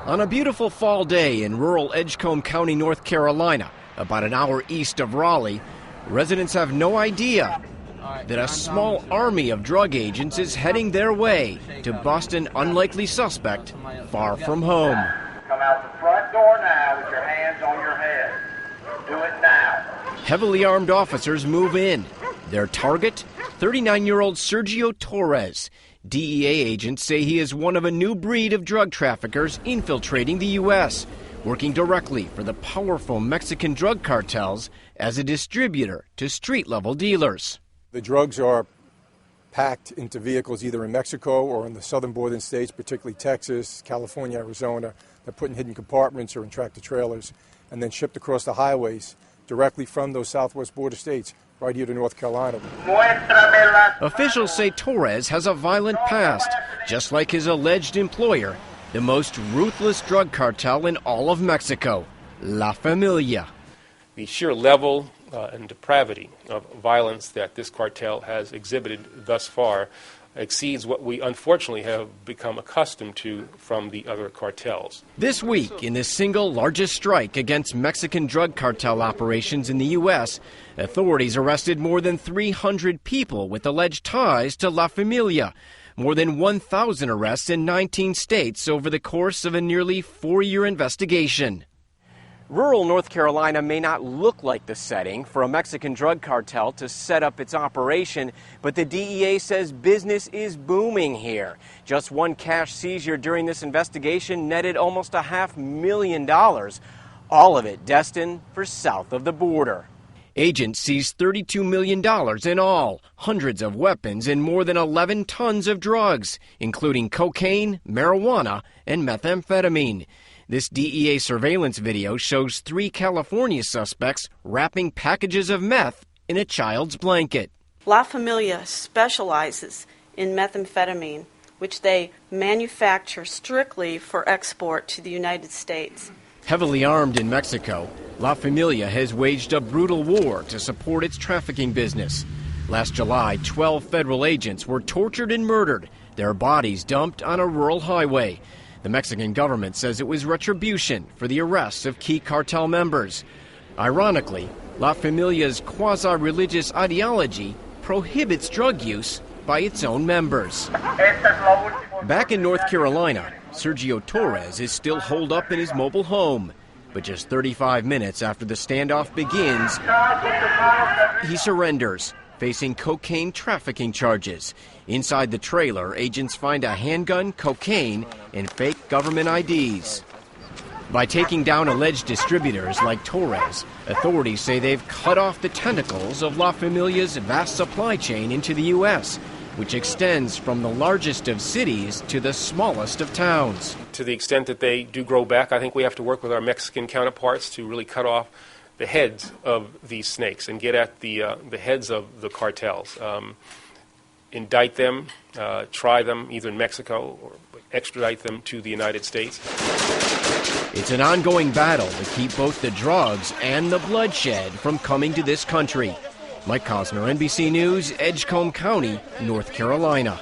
On a beautiful fall day in rural Edgecombe County, North Carolina, about an hour east of Raleigh, residents have no idea that a small army of drug agents is heading their way to bust an unlikely suspect far from home. Come out the front door now with your hands on your head. Do it now. Heavily armed officers move in. Their target, 39-year-old Sergio Torres. DEA agents say he is one of a new breed of drug traffickers infiltrating the U.S., working directly for the powerful Mexican drug cartels as a distributor to street-level dealers. The drugs are packed into vehicles either in Mexico or in the southern border states, particularly Texas, California, Arizona. They're put in hidden compartments or in tractor-trailers and then shipped across the highways directly from those southwest border states right here to North Carolina. Officials say Torres has a violent past, just like his alleged employer, the most ruthless drug cartel in all of Mexico, La Familia. The sheer level and depravity of violence that this cartel has exhibited thus far exceeds what we unfortunately have become accustomed to from the other cartels. This week, in the single largest strike against Mexican drug cartel operations in the U.S., authorities arrested more than 300 people with alleged ties to La Familia, more than 1,000 arrests in 19 states over the course of a nearly 4-year investigation. Rural North Carolina may not look like the setting for a Mexican drug cartel to set up its operation, but the DEA says business is booming here. Just one cash seizure during this investigation netted almost $500,000, all of it destined for south of the border. Agents seized $32 million in all, hundreds of weapons, and more than 11 tons of drugs, including cocaine, marijuana, and methamphetamine. This DEA surveillance video shows 3 California suspects wrapping packages of meth in a child's blanket. La Familia specializes in methamphetamine, which they manufacture strictly for export to the United States. Heavily armed in Mexico, La Familia has waged a brutal war to support its trafficking business. Last July, 12 federal agents were tortured and murdered, their bodies dumped on a rural highway. The Mexican government says it was retribution for the arrests of key cartel members. Ironically, La Familia's quasi-religious ideology prohibits drug use by its own members. Back in North Carolina, Sergio Torres is still holed up in his mobile home. But just 35 minutes after the standoff begins, he surrenders, facing cocaine trafficking charges. Inside the trailer, agents find a handgun, cocaine, and fake government IDs. By taking down alleged distributors like Torres, authorities say they've cut off the tentacles of La Familia's vast supply chain into the U.S., which extends from the largest of cities to the smallest of towns. To the extent that they do grow back, I think we have to work with our Mexican counterparts to really cut off the heads of these snakes and get at the heads of the cartels. Indict them, try them either in Mexico or extradite them to the United States. It's an ongoing battle to keep both the drugs and the bloodshed from coming to this country. Mike Cosner, NBC News, Edgecombe County, North Carolina.